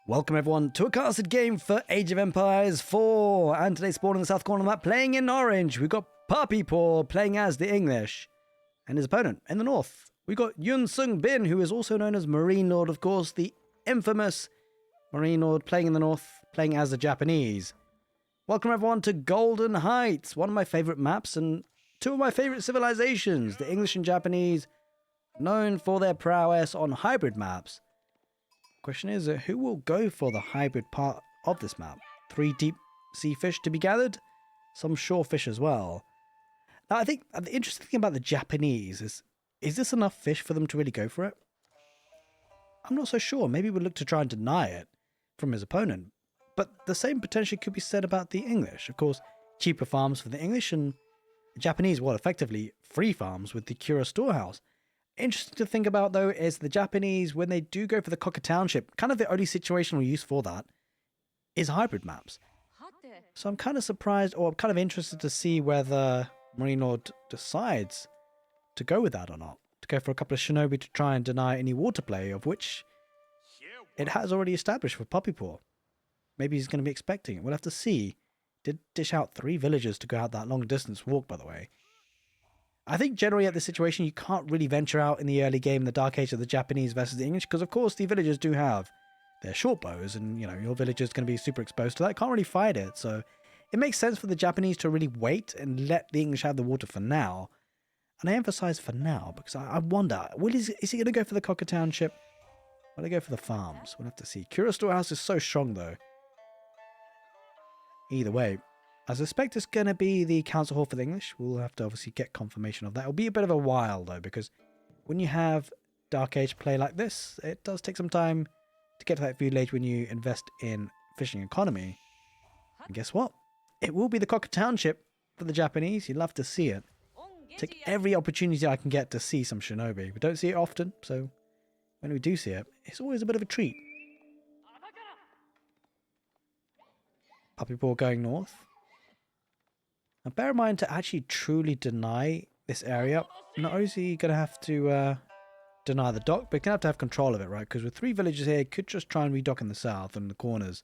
Welcome everyone to a casted game for Age of Empires 4, and today spawned in the south corner of the map playing in orange. We've got puppypaw playing as the English, and his opponent in the north. We've got Yun Sung Bin, who is also known as marinelord, of course, the infamous marinelord playing in the north, playing as the Japanese. Welcome everyone to Golden Heights, one of my favourite maps and two of my favourite civilizations, the English and Japanese, known for their prowess on hybrid maps. Question is, who will go for the hybrid part of this map? 3 deep sea fish to be gathered, some shore fish as well. Now, I think the interesting thing about the Japanese is this enough fish for them to really go for it? I'm not so sure. Maybe we'll look to try and deny it from his opponent. But the same potentially could be said about the English. Of course, cheaper farms for the English and the Japanese, well, effectively free farms with the Kura storehouse. Interesting to think about, though, is the Japanese, when they do go for the Cocker Township, kind of the only situational use for that is hybrid maps. So I'm kind of surprised, or I'm kind of interested to see whether marinelord decides to go with that or not. To go for a couple of shinobi to try and deny any water play, of which it has already established for puppypaw. Maybe he's going to be expecting it. We'll have to see. Did dish out 3 villagers to go out that long distance walk, by the way. I think generally at this situation, you can't really venture out in the early game, the Dark Age of the Japanese versus the English, because of course the villagers do have their short bows, and you know, your villager's going to be super exposed to that. Can't really fight it, so it makes sense for the Japanese to really wait and let the English have the water for now. And I emphasize for now, because I wonder, is he going to go for the Cocker Township? Will he go for the farms? We'll have to see. Kura storehouse is so strong though. Either way, I suspect it's going to be the council hall for the English. We'll have to obviously get confirmation of that. It'll be a bit of a while, though, because when you have Dark Age play like this, it does take some time to get to that feudal age when you invest in fishing economy. And guess what? It will be the Cocker Township for the Japanese. You'd love to see it. Take every opportunity I can get to see some shinobi. We don't see it often, so when we do see it, it's always a bit of a treat. Puppypaw going north. Now, bear in mind, to actually truly deny this area, not only is he going to have to deny the dock, but he's going to have control of it, right? Because with 3 villages here, he could just try and redock in the south and the corners.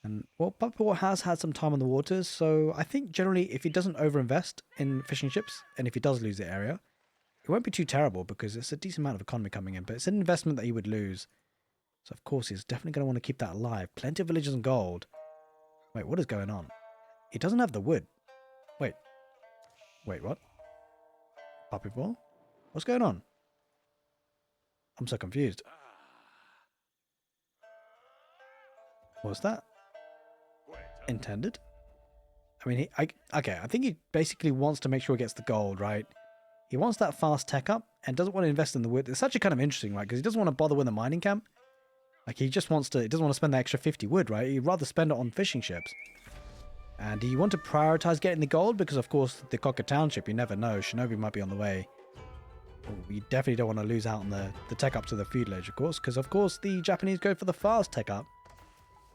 And, well, Puppypaw has had some time on the waters, so I think generally if he doesn't overinvest in fishing ships, and if he does lose the area, it won't be too terrible because it's a decent amount of economy coming in, but it's an investment that he would lose. So, of course, he's definitely going to want to keep that alive. Plenty of villages and gold. Wait, what is going on? He doesn't have the wood. Wait, what? Puppypaw? What's going on? I'm so confused. What's that? Intended? I mean, okay, I think he basically wants to make sure he gets the gold, right? He wants that fast tech up and doesn't want to invest in the wood. It's actually kind of interesting, right? Because he doesn't want to bother with a mining camp. Like, he doesn't want to spend the extra 50 wood, right? He'd rather spend it on fishing ships. And do you want to prioritize getting the gold? Because, of course, the Cocker Township, you never know. Shinobi might be on the way. We definitely don't want to lose out on the tech up to the feudal age, of course. Because, of course, the Japanese go for the fast tech up.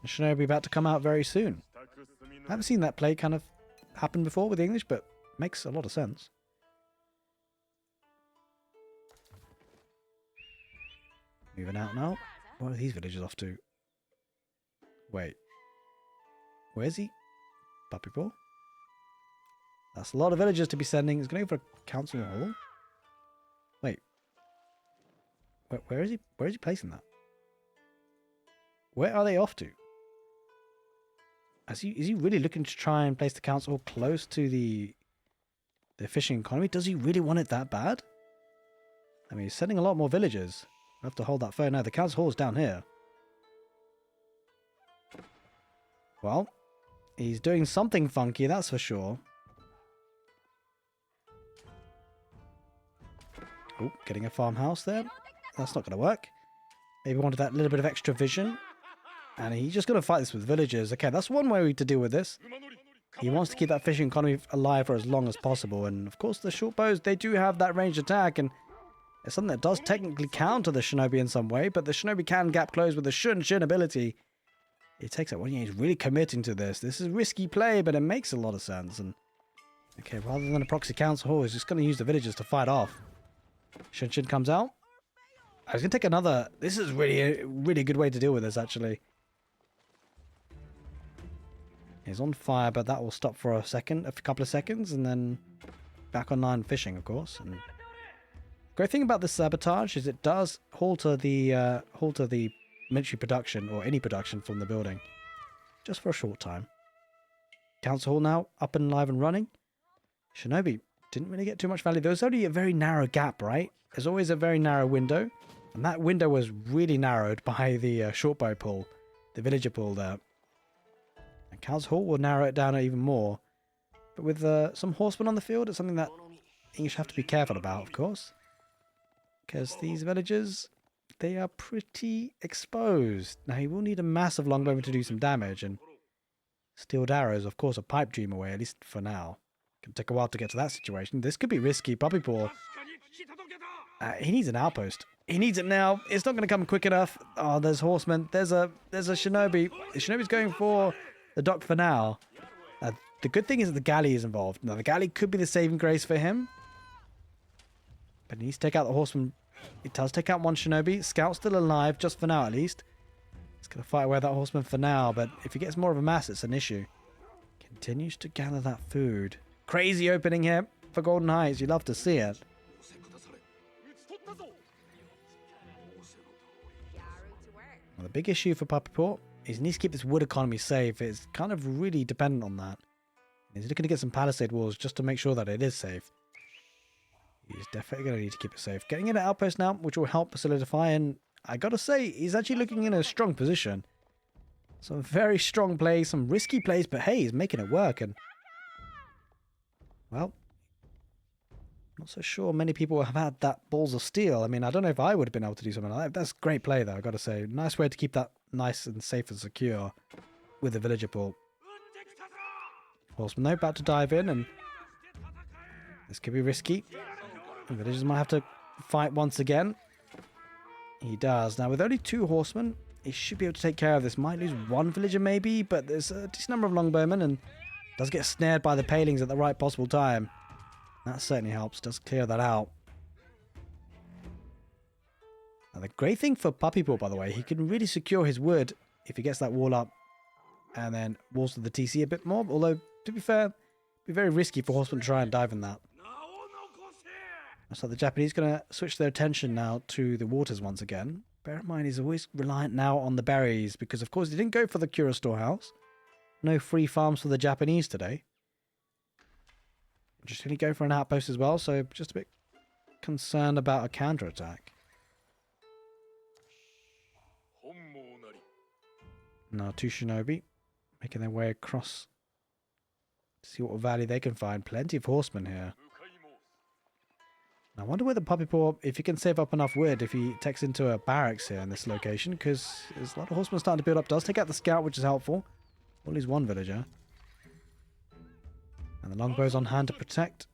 And Shinobi about to come out very soon. I haven't seen that play kind of happen before with the English, but makes a lot of sense. Moving out now. What are these villagers off to? Wait. Where's he? Puppypaw? That's a lot of villagers to be sending. He's going to go for a council hall. Wait. Where is he? Where is he placing that? Where are they off to? Is he really looking to try and place the council hall close to the fishing economy? Does he really want it that bad? I mean, he's sending a lot more villagers. I have to hold that phone. No, the council hall is down here. Well, he's doing something funky, that's for sure. Oh, getting a farmhouse there. That's not going to work. Maybe wanted that little bit of extra vision. And he's just going to fight this with villagers. Okay, that's one way to deal with this. He wants to keep that fishing economy alive for as long as possible. And, of course, the short bows, they do have that ranged attack. And it's something that does technically counter the shinobi in some way. But the shinobi can gap close with the shun ability. It takes it when he's really committing to this. This is risky play, but it makes a lot of sense. And okay, rather than a proxy council hall, he's just going to use the villagers to fight off. Shun comes out. I was going to take another... This is really a good way to deal with this, actually. He's on fire, but that will stop for a couple of seconds, and then back online fishing, of course. And great thing about this sabotage is it does halter the military production, or any production from the building, just for a short time. Council Hall now up and live and running. Shinobi didn't really get too much value. There was only a very narrow gap, right? There's always a very narrow window, and that window was really narrowed by the short bow pull, the villager pull there. And Council Hall will narrow it down even more. But with some horsemen on the field, it's something that English have to be careful about, of course. Because these villagers, they are pretty exposed. Now, he will need a massive longbowman to do some damage, and steeled arrows, of course, a pipe dream away, at least for now. Can take a while to get to that situation. This could be risky. Puppypaw. He needs an outpost. He needs it now. It's not going to come quick enough. Oh, there's horsemen. There's a shinobi. The shinobi's going for the dock for now. The good thing is that the galley is involved. Now, the galley could be the saving grace for him. But he needs to take out the horseman. It does take out one shinobi. Scout's still alive, just for now at least. He's going to fight away that horseman for now, but if he gets more of a mass, it's an issue. Continues to gather that food. Crazy opening here for Golden Heights. You love to see it. Well, the big issue for Puppypaw is he needs to keep this wood economy safe. It's kind of really dependent on that. He's looking to get some palisade walls just to make sure that it is safe. He's definitely going to need to keep it safe. Getting in an outpost now, which will help solidify, and I gotta say, he's actually looking in a strong position. Some very strong plays, some risky plays, but hey, he's making it work, and well, not so sure many people have had that balls of steel. I mean, I don't know if I would have been able to do something like that. That's great play, though, I gotta say. Nice way to keep that nice and safe and secure with the villager pull. Horseman, though, about to dive in, and this could be risky. The villagers might have to fight once again. He does. Now, with only 2 horsemen, he should be able to take care of this. Might lose 1 villager, maybe, but there's a decent number of longbowmen, and does get snared by the palings at the right possible time. That certainly helps. Does clear that out. Now, the great thing for Puppypaw, by the way, he can really secure his wood if he gets that wall up and then walls to the TC a bit more. Although, to be fair, it'd be very risky for horsemen to try and dive in that. So the Japanese going to switch their attention now to the waters once again. Bear in mind, he's always reliant now on the berries because, of course, he didn't go for the Cura storehouse. No free farms for the Japanese today. Just going to go for an outpost as well, so just a bit concerned about a counterattack. Now 2 shinobi making their way across to see what valley they can find. Plenty of horsemen here. I wonder whether Puppypaw, if he can save up enough wood, if he takes into a barracks here in this location, because there's a lot of horsemen starting to build up. Does take out the scout, which is helpful. We'll lose 1 villager. And the longbow's on hand to protect.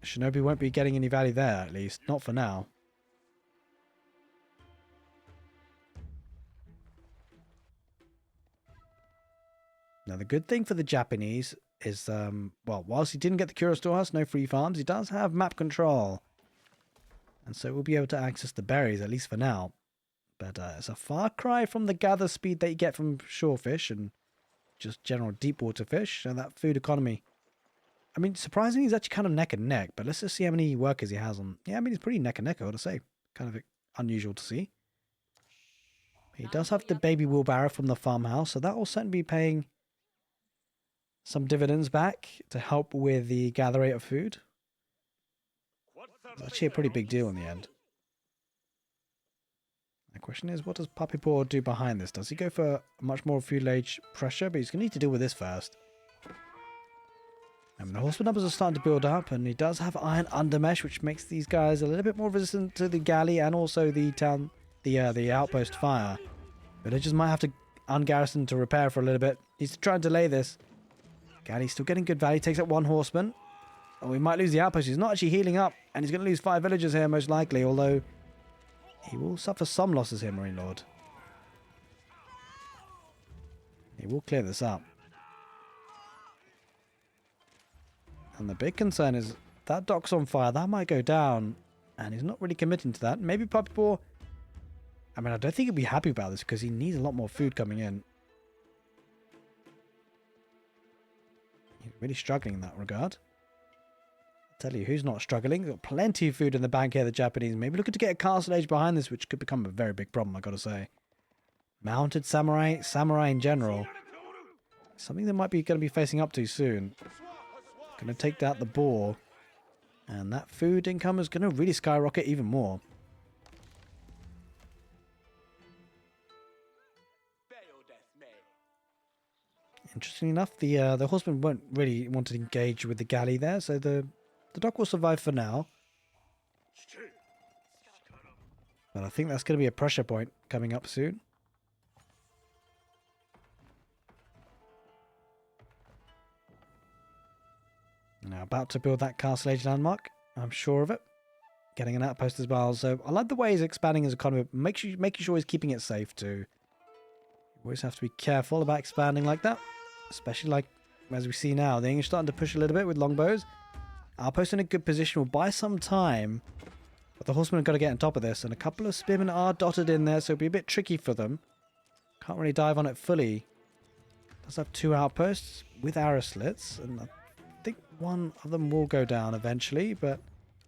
Shinobi won't be getting any value there, at least. Not for now. Now, the good thing for the Japanese is, well, whilst he didn't get the Cura storehouse, no free farms, he does have map control. And so we'll be able to access the berries, at least for now. But it's a far cry from the gather speed that you get from shorefish and just general deep water fish and that food economy. I mean, surprisingly, he's actually kind of neck and neck. But let's just see how many workers he has on. Yeah, I mean, he's pretty neck and neck, I would say. Kind of unusual to see. He does have the baby wheelbarrow from the farmhouse, so that will certainly be paying some dividends back to help with the gather rate of food. It's actually a pretty big deal in the end. The question is, what does Puppypaw do behind this? Does he go for much more feudal age pressure? But he's going to need to deal with this first. And the horseman numbers are starting to build up, and he does have iron undermesh, which makes these guys a little bit more resistant to the galley and also the outpost fire. Villagers might have to ungarrison to repair for a little bit. He's trying to delay this. Galley's still getting good value. Takes out 1 horseman. Oh, he might lose the outpost. He's not actually healing up, and he's going to lose 5 villagers here, most likely, although he will suffer some losses here, marinelord. He will clear this up. And the big concern is that dock's on fire. That might go down, and he's not really committing to that. Maybe Puppypaw I mean, I don't think he'll be happy about this because he needs a lot more food coming in. He's really struggling in that regard. I'll tell you who's not struggling. Got plenty of food in the bank here, the Japanese. Maybe looking to get a castle age behind this, which could become a very big problem, I gotta say. Mounted samurai, samurai in general. Something they might be going to be facing up to soon. Going to take out the boar. And that food income is going to really skyrocket even more. Interestingly enough, the horsemen won't really want to engage with the galley there, so the dog will survive for now. But I think that's going to be a pressure point coming up soon. Now about to build that castle age landmark, I'm sure of it. Getting an outpost as well, so I like the way he's expanding his economy, making sure he's keeping it safe too. You always have to be careful about expanding like that, especially like as we see now, the English starting to push a little bit with longbows. Outpost in a good position will buy some time, but the horsemen have got to get on top of this, and a couple of spearmen are dotted in there, so it'll be a bit tricky for them. Can't really dive on it fully. Does have 2 outposts with arrow slits, and I think one of them will go down eventually, but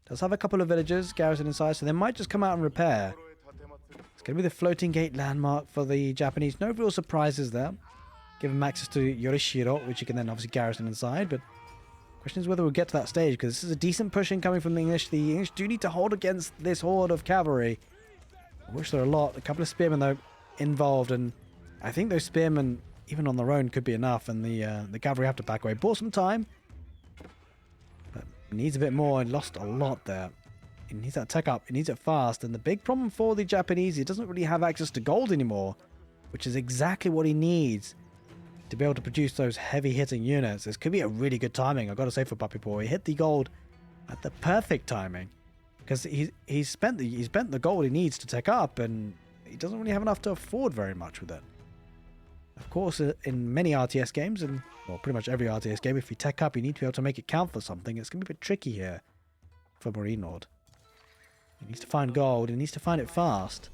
does have a couple of villagers garrisoned inside, so they might just come out and repair. It's going to be the floating gate landmark for the Japanese. No real surprises there. Give them access to Yorishiro, which you can then obviously garrison inside, but the question is whether we'll get to that stage, because this is a decent pushing coming from the English. The English do need to hold against this horde of cavalry. I wish there were a couple of spearmen though involved, and I think those spearmen even on their own could be enough, and the cavalry have to back away. Bought some time. Needs a bit more and lost a lot there. He needs that tech up. He needs it fast. And the big problem for the Japanese, he doesn't really have access to gold anymore, which is exactly what he needs to be able to produce those heavy hitting units. This could be a really good timing, I've got to say, for puppypaw. He hit the gold at the perfect timing because he's spent the gold he needs to tech up, and he doesn't really have enough to afford very much with it. Of course, in many RTS games, and well, pretty much every RTS game, if you tech up, you need to be able to make it count for something. It's going to be a bit tricky here for marinelord. He needs to find gold. He needs to find it fast.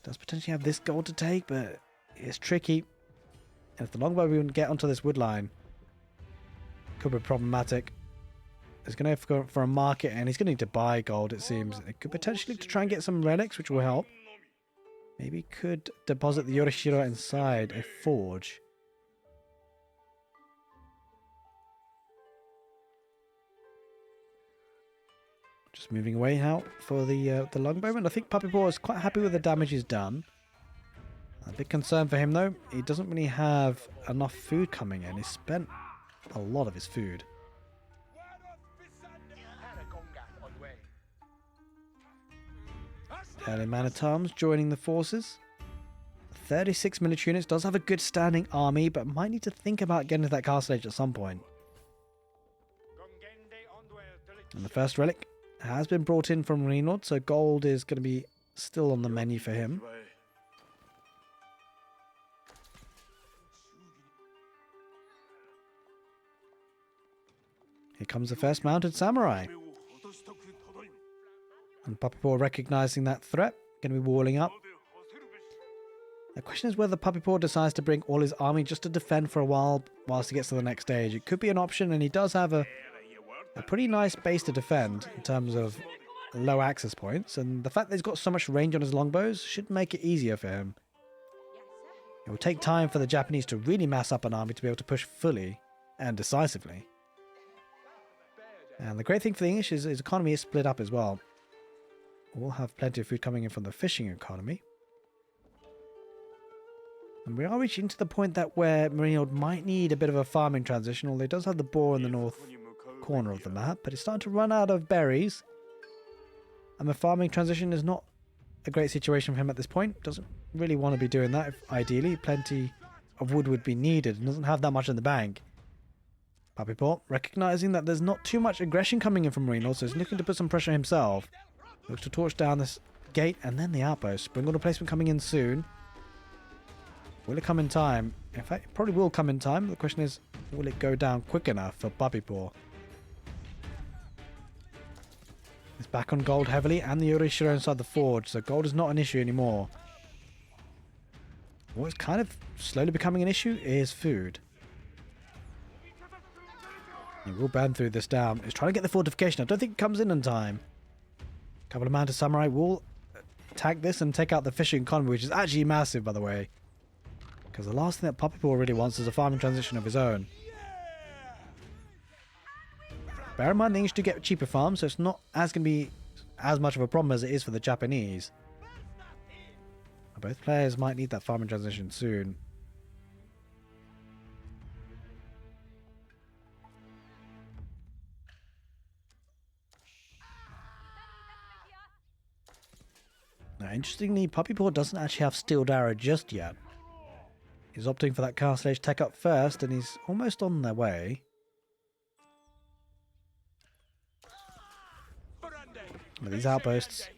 Does potentially have this gold to take, but it's tricky. And if the longbow won't get onto this wood line, could be problematic. He's going to have to go for a market, and he's going to need to buy gold, it seems. It could potentially to try and get some relics, which will help. Maybe could deposit the Yorishiro inside a forge. Just moving away now for the longbowman. I think puppypaw is quite happy with the damage he's done. A big concern for him though, he doesn't really have enough food coming in. He's spent a lot of his food. Early man-at-arms joining the forces. 36 military units, does have a good standing army, but might need to think about getting to that castle age at some point. And the first relic has been brought in from marinelord, so gold is going to be still on the menu for him. Here comes the first mounted samurai. And puppypaw recognizing that threat, going to be walling up. The question is whether puppypaw decides to bring all his army just to defend for a while whilst he gets to the next stage. It could be an option, and he does have a pretty nice base to defend in terms of low access points, and the fact that he's got so much range on his longbows should make it easier for him. It will take time for the Japanese to really mass up an army to be able to push fully and decisively. And the great thing for the English is his economy is split up as well. We'll have plenty of food coming in from the fishing economy. And we are reaching to the point that where marinelord might need a bit of a farming transition, although it does have the boar in the north corner of the map, but it's starting to run out of berries. And the farming transition is not a great situation for him at this point. Doesn't really want to be doing that. Ideally, plenty of wood would be needed and doesn't have that much in the bank. Puppypaw, recognizing that there's not too much aggression coming in from marinelord, so he's looking to put some pressure himself. Looks to torch down this gate and then the outpost. Spring order placement coming in soon. Will it come in time? In fact, it probably will come in time. The question is, will it go down quick enough for puppypaw? It's back on gold heavily, and the Yorishiro inside the forge, so gold is not an issue anymore. What's kind of slowly becoming an issue is food. He will burn through this down. He's trying to get the fortification. I don't think it comes in time. A couple of mounted samurai will attack this and take out the fishing economy, which is actually massive, by the way. Because the last thing that puppypaw really wants is a farming transition of his own. Bear in mind, the English do get cheaper farms, so it's not as going to be as much of a problem as it is for the Japanese. Both players might need that farming transition soon. Now, interestingly, puppypaw doesn't actually have Steeled Arrow just yet. He's opting for that Castle Age tech up first, and he's almost on their way. With these outposts,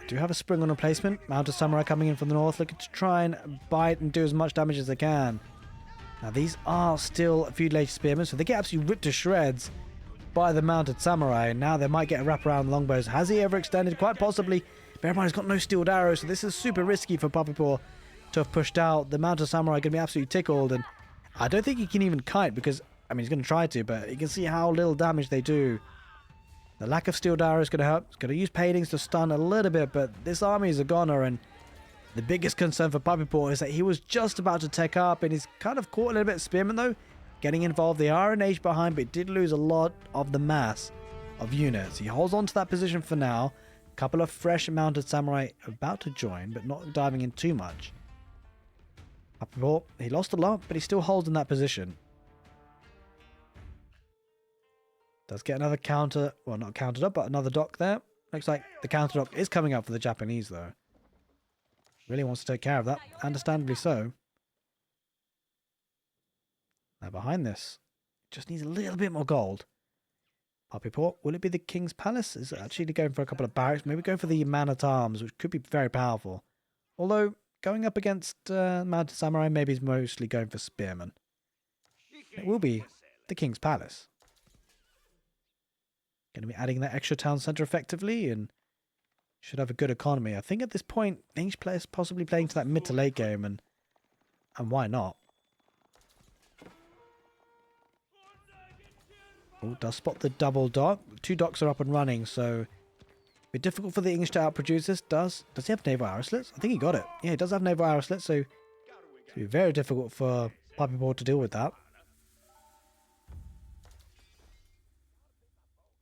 they do have a spring on replacement. Mounted samurai coming in from the north, looking to try and bite and do as much damage as they can. Now, these are still feudal-age spearmen, so they get absolutely ripped to shreds by the mounted samurai. And now they might get a wraparound longbows. Has he ever extended? Quite possibly. Bear in mind, he's got no Steeled Arrows, so this is super risky for puppypaw to have pushed out. The mounted samurai are going to be absolutely tickled, and I don't think he can even kite because, I mean, he's going to try to, but you can see how little damage they do. The lack of Steeled Arrow is going to help. He's going to use paintings to stun a little bit, but this army is a goner, and the biggest concern for puppypaw is that he was just about to tech up, and he's kind of caught a little bit of spearmen though, getting involved. They are an age behind, but did lose a lot of the mass of units. He holds on to that position for now. A couple of fresh mounted samurai about to join, but not diving in too much. Puppypaw, he lost a lot, but he still holds in that position. Does get another counter, well, not countered up, but another dock there. Looks like the counter dock is coming up for the Japanese though. Really wants to take care of that, understandably so. Now behind this, just needs a little bit more gold. Puppypaw, will it be the King's Palace? Is it actually going for a couple of barracks? Maybe go for the man-at-arms, which could be very powerful. Although, going up against mounted samurai, maybe he's mostly going for spearmen. It will be the King's Palace. Going to be adding that extra town centre effectively, and should have a good economy. I think at this point, English players possibly playing to that mid to late game, and why not? Oh, does spot the double dock. 2 docks are up and running, so a bit difficult for the English to outproduce this. Does he have naval arrow slits? I think he got it. Yeah, he does have naval arrow slits, so it's be very difficult for puppypaw to deal with that.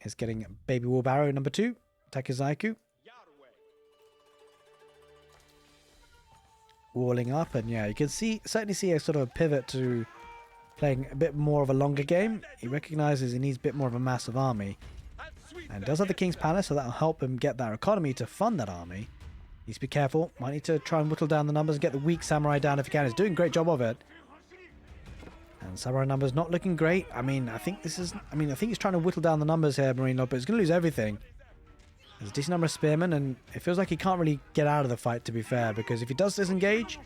He's getting baby wheelbarrow number 2. Takizaiku. Walling up, and yeah, you can certainly see a sort of pivot to playing a bit more of a longer game. He recognizes he needs a bit more of a massive army. And does have the King's Palace, so that'll help him get that economy to fund that army. Needs to be careful. Might need to try and whittle down the numbers and get the weak samurai down if he can. He's doing a great job of it. And samurai numbers not looking great. I think he's trying to whittle down the numbers here, marinelord, but he's going to lose everything. There's a decent number of spearmen, and it feels like he can't really get out of the fight, to be fair, because if he does disengage,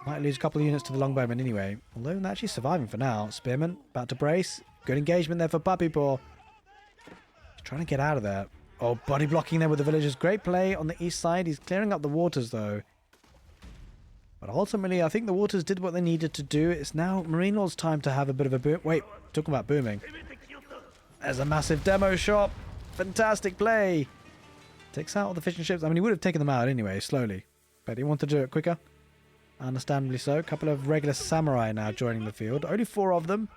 might lose a couple of units to the longbowmen anyway. Although they're actually surviving for now. Spearmen about to brace. Good engagement there for puppypaw. He's trying to get out of there. Oh, body blocking there with the villagers. Great play on the east side. He's clearing up the waters though. But ultimately, I think the waters did what they needed to do. It's now marinelord's time to have a bit of a boom. Wait, talking about booming. There's a massive demo shot. Fantastic play. Takes out all the fishing ships. I mean, he would have taken them out anyway, slowly. But he wanted to do it quicker. Understandably so. A couple of regular samurai now joining the field. Only 4 of them.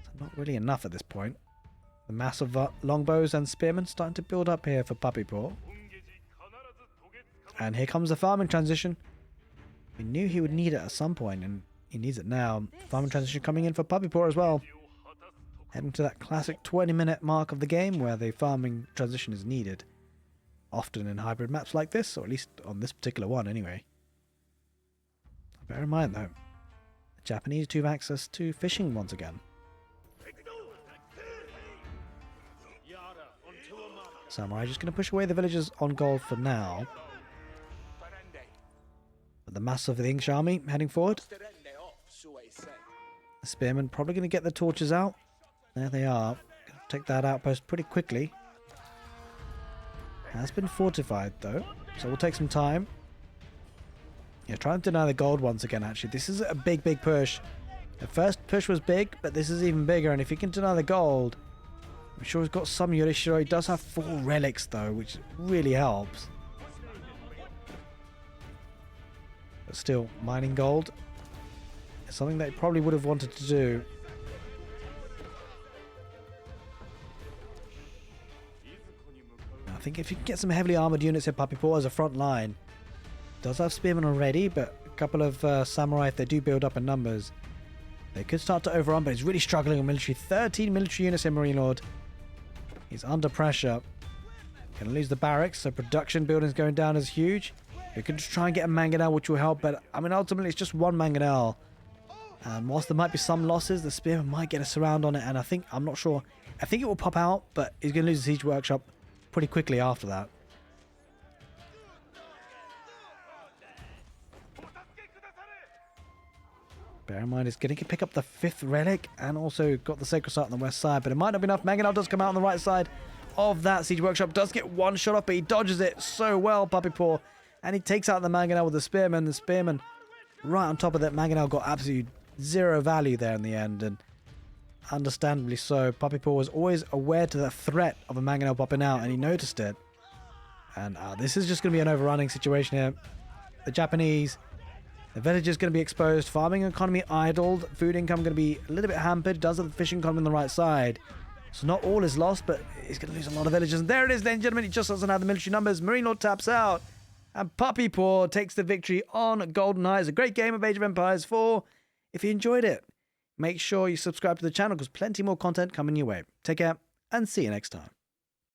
So not really enough at this point. The mass of longbows and spearmen starting to build up here for puppypaw. And here comes the farming transition. We knew he would need it at some point, and he needs it now. Farming transition coming in for puppypaw as well. Heading to that classic 20-minute mark of the game where the farming transition is needed. Often in hybrid maps like this, or at least on this particular one anyway. Bear in mind though, the Japanese do have access to fishing once again. Samurai just going to push away the villagers on gold for now. But the mass of the English army heading forward. The spearmen probably going to get the torches out. There they are. Gonna take that outpost pretty quickly. Has been fortified, though, so we'll take some time. Yeah, try and deny the gold once again, actually. This is a big, big push. The first push was big, but this is even bigger, and if he can deny the gold, I'm sure he's got some Yorishiro. He does have 4 relics, though, which really helps. But still, mining gold is something that he probably would have wanted to do. I think if you can get some heavily armored units in puppypaw as a front line, does have spearmen already, but a couple of samurai, if they do build up in numbers, they could start to overrun, but he's really struggling on military. 13 military units in marinelord. He's under pressure. Gonna lose the barracks, so production buildings going down is huge. We could just try and get a mangonel, which will help, but I mean, ultimately, it's just one mangonel. And whilst there might be some losses, the spearman might get a surround on it, and I'm not sure. I think it will pop out, but he's going to lose the siege workshop pretty quickly after that. Bear in mind, it's going to pick up the 5th relic, and also got the sacred site on the west side, but it might not be enough. Mangonel does come out on the right side of that siege workshop, does get one shot off, but he dodges it so well, puppypaw, and he takes out the mangonel with the spearman. The spearman right on top of that mangonel got absolutely 0 value there in the end, and understandably so. Puppypaw was always aware to the threat of a mangonel popping out, and he noticed it. And this is just going to be an overrunning situation here. The Japanese, the village is going to be exposed. Farming economy idled. Food income going to be a little bit hampered. Does have the fishing economy on the right side. So not all is lost, but he's going to lose a lot of villages. And there it is, ladies and gentlemen. He just doesn't have the military numbers. marinelord taps out. And puppypaw takes the victory on Golden Eyes. A great game of Age of Empires 4. If you enjoyed it, make sure you subscribe to the channel because plenty more content coming your way. Take care and see you next time.